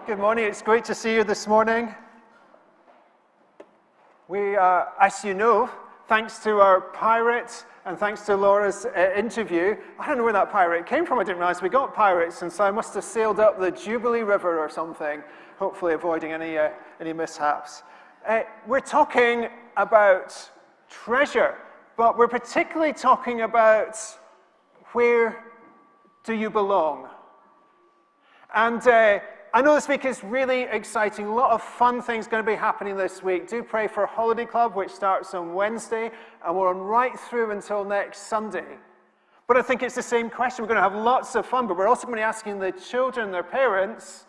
Good morning. It's great to see you this morning. We, as you know, thanks to our pirate and thanks to Laura's interview, I don't know where that pirate came from. I didn't realize we got pirates, and so I must have sailed up the Jubilee River or something, hopefully avoiding any mishaps. We're talking about treasure, but we're particularly talking about where do you belong? And I know this week is really exciting. A lot of fun things going to be happening this week. Do pray for Holiday Club, which starts on Wednesday, and we're on right through until next Sunday. But I think it's the same question. We're going to have lots of fun, but we're also going to be asking the children, their parents,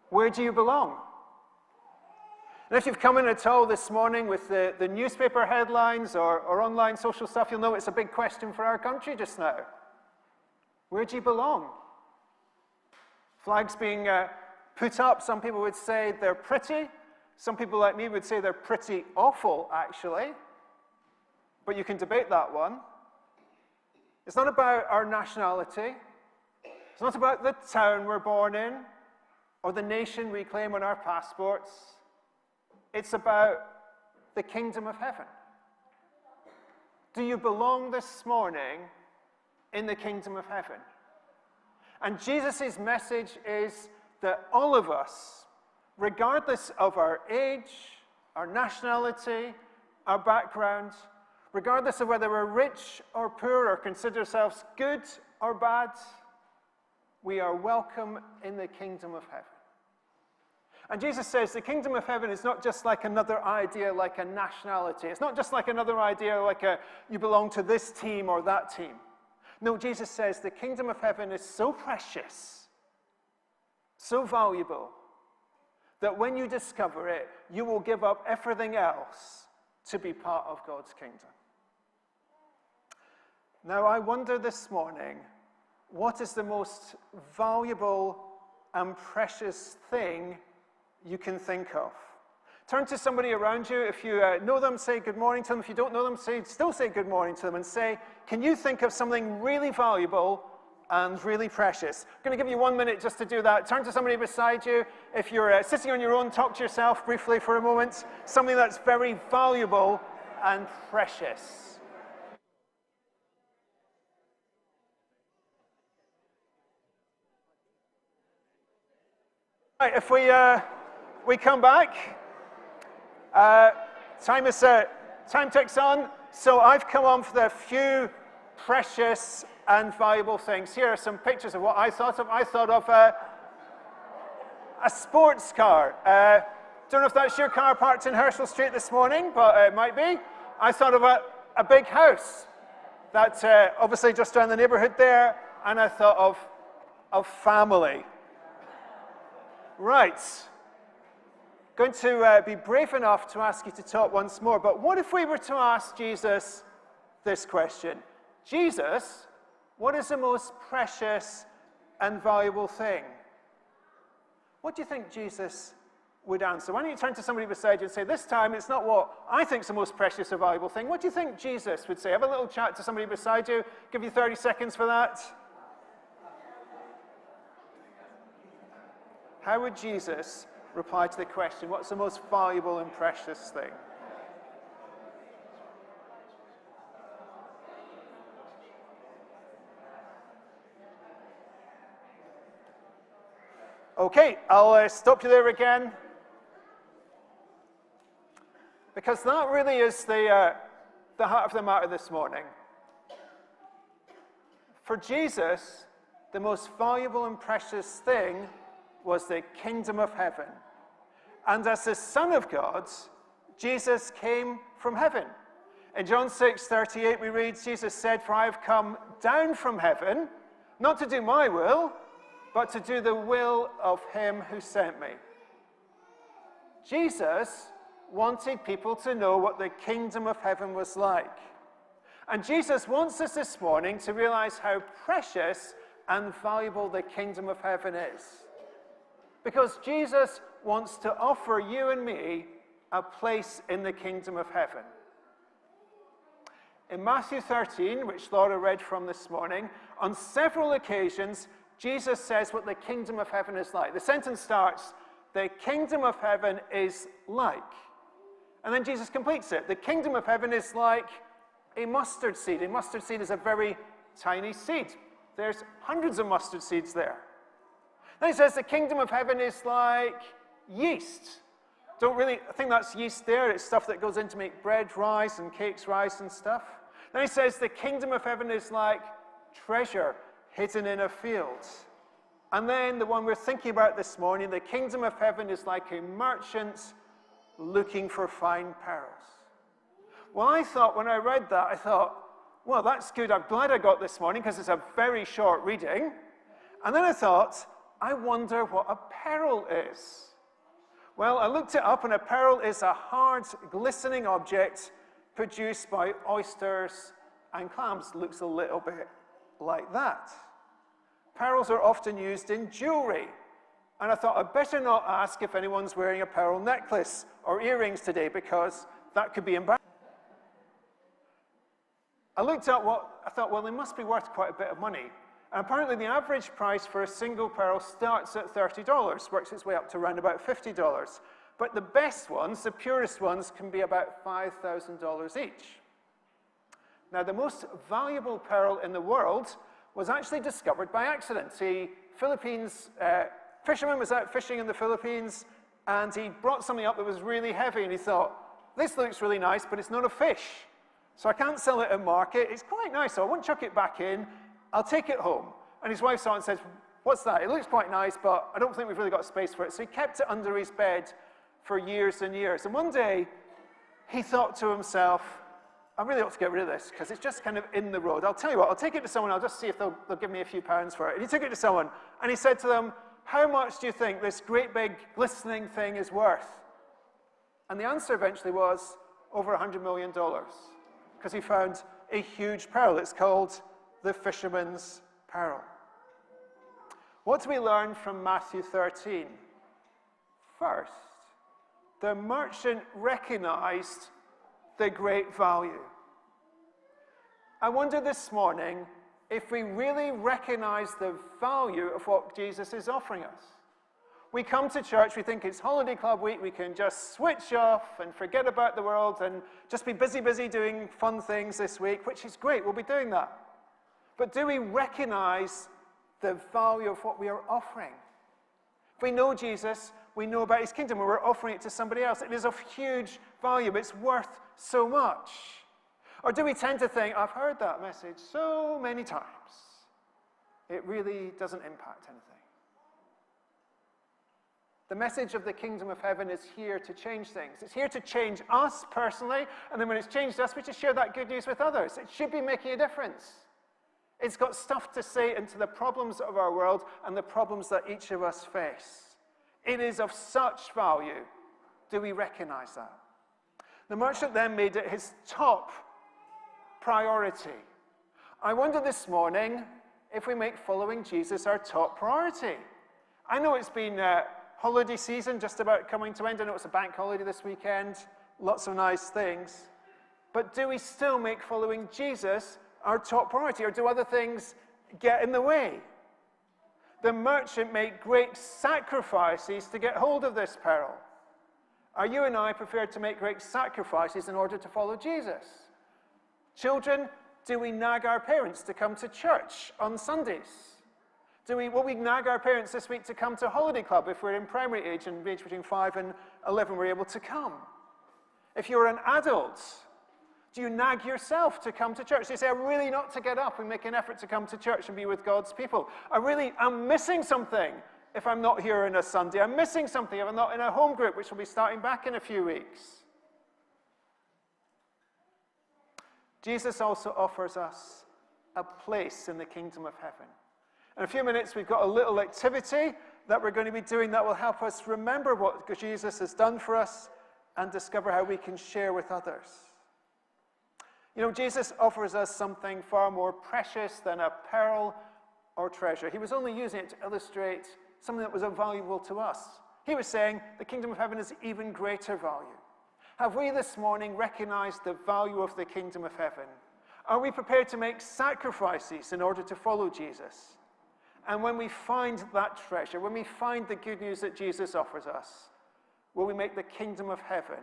where do you belong? And if you've come in at all this morning with the newspaper headlines or online social stuff, you'll know it's a big question for our country just now. Where do you belong? Flags being put up. Some people would say they're pretty. Some people like me would say they're pretty awful, actually. But you can debate that one. It's not about our nationality. It's not about the town we're born in or the nation we claim on our passports. It's about the kingdom of heaven. Do you belong this morning in the kingdom of heaven? And Jesus' message is that all of us, regardless of our age, our nationality, our background, regardless of whether we're rich or poor or consider ourselves good or bad, we are welcome in the kingdom of heaven. And Jesus says the kingdom of heaven is not just like another idea like a nationality. It's not just like another idea like you belong to this team or that team. No, Jesus says the kingdom of heaven is so precious, so valuable, that when you discover it, you will give up everything else to be part of God's kingdom. Now, I wonder this morning, what is the most valuable and precious thing you can think of? Turn to somebody around you. If you know them, say good morning to them. If you don't know them, still say good morning to them and say, can you think of something really valuable and really precious? I'm going to give you 1 minute just to do that. Turn to somebody beside you. If you're sitting on your own, talk to yourself briefly for a moment. Something that's very valuable and precious. Right, if we come back, time ticks on, so I've come on for the few precious and valuable things. Here are some pictures of what I thought of. I thought of a sports car. Don't know if that's your car parked in Herschel Street this morning, but it might be. I thought of a big house that's obviously just around the neighborhood there, and I thought of family. Right. Going to be brave enough to ask you to talk once more, but what if we were to ask Jesus this question? Jesus, what is the most precious and valuable thing? What do you think Jesus would answer? Why don't you turn to somebody beside you and say, this time it's not what I think is the most precious or valuable thing. What do you think Jesus would say? Have a little chat to somebody beside you. Give you 30 seconds for that. How would Jesus reply to the question, what's the most valuable and precious thing? Okay, I'll stop you there again, because that really is the heart of the matter this morning. For Jesus, the most valuable and precious thing was the kingdom of heaven. And as the Son of God, Jesus came from heaven. In John 6:38 we read, Jesus said, "For I have come down from heaven, not to do my will, but to do the will of him who sent me." Jesus wanted people to know what the kingdom of heaven was like. And Jesus wants us this morning to realize how precious and valuable the kingdom of heaven is. Because Jesus wants to offer you and me a place in the kingdom of heaven. In Matthew 13, which Laura read from this morning, on several occasions, Jesus says what the kingdom of heaven is like. The sentence starts, the kingdom of heaven is like. And then Jesus completes it. The kingdom of heaven is like a mustard seed. A mustard seed is a very tiny seed. There's hundreds of mustard seeds there. Then he says the kingdom of heaven is like yeast. Don't really think that's yeast there. It's stuff that goes in to make bread rise and cakes rise and stuff. Then he says the kingdom of heaven is like treasure hidden in a field. And then the one we're thinking about this morning, the kingdom of heaven is like a merchant looking for fine pearls. Well, I thought when I read that, I thought, well, that's good. I'm glad I got this morning because it's a very short reading. And then I thought, I wonder what a pearl is. Well, I looked it up, and a pearl is a hard, glistening object produced by oysters and clams. Looks a little bit like that. Pearls are often used in jewelry. And I thought I'd better not ask if anyone's wearing a pearl necklace or earrings today, because that could be embarrassing. I looked at what, I thought, well, they must be worth quite a bit of money. And apparently the average price for a single pearl starts at $30, works its way up to around about $50. But the best ones, the purest ones, can be about $5,000 each. Now, the most valuable pearl in the world was actually discovered by accident. A fisherman was out fishing in the Philippines, and he brought something up that was really heavy, and he thought, this looks really nice, but it's not a fish. So I can't sell it at market. It's quite nice, so I won't chuck it back in. I'll take it home. And his wife saw it and says, what's that? It looks quite nice, but I don't think we've really got space for it. So he kept it under his bed for years and years. And one day, he thought to himself, I really ought to get rid of this, because it's just kind of in the road. I'll tell you what, I'll take it to someone. I'll just see if they'll give me a few pounds for it. And he took it to someone, and he said to them, how much do you think this great big glistening thing is worth? And the answer eventually was over $100 million, because he found a huge pearl. It's called the fisherman's pearl. What do we learn from Matthew 13? First, the merchant recognized the great value. I wonder this morning if we really recognize the value of what Jesus is offering us. We come to church, we think it's holiday club week, we can just switch off and forget about the world and just be busy doing fun things this week, which is great, we'll be doing that. But do we recognize the value of what we are offering? If we know Jesus, we know about his kingdom, and we're offering it to somebody else. It is of huge value. It's worth so much. Or do we tend to think, I've heard that message so many times, it really doesn't impact anything? The message of the kingdom of heaven is here to change things. It's here to change us personally, and then when it's changed us, we should share that good news with others. It should be making a difference. It's got stuff to say into the problems of our world and the problems that each of us face. It is of such value. Do we recognize that? The merchant then made it his top priority. I wonder this morning if we make following Jesus our top priority. I know it's been holiday season just about coming to end. I know it's a bank holiday this weekend. Lots of nice things. But do we still make following Jesus our top priority, or do other things get in the way? The merchant made great sacrifices to get hold of this pearl. Are you and I prepared to make great sacrifices in order to follow Jesus? Children, do we nag our parents to come to church on Sundays? Will we nag our parents this week to come to holiday club if we're in primary age and age between 5 and 11 we're able to come? If you're an adult, do you nag yourself to come to church? Do you say, I really not to get up and make an effort to come to church and be with God's people? I'm missing something if I'm not here on a Sunday. I'm missing something if I'm not in a home group, which will be starting back in a few weeks. Jesus also offers us a place in the kingdom of heaven. In a few minutes, we've got a little activity that we're going to be doing that will help us remember what Jesus has done for us and discover how we can share with others. You know, Jesus offers us something far more precious than a pearl or treasure. He was only using it to illustrate something that was valuable to us. He was saying the kingdom of heaven is even greater value. Have we this morning recognized the value of the kingdom of heaven? Are we prepared to make sacrifices in order to follow Jesus? And when we find that treasure, when we find the good news that Jesus offers us, will we make the kingdom of heaven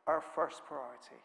our first priority?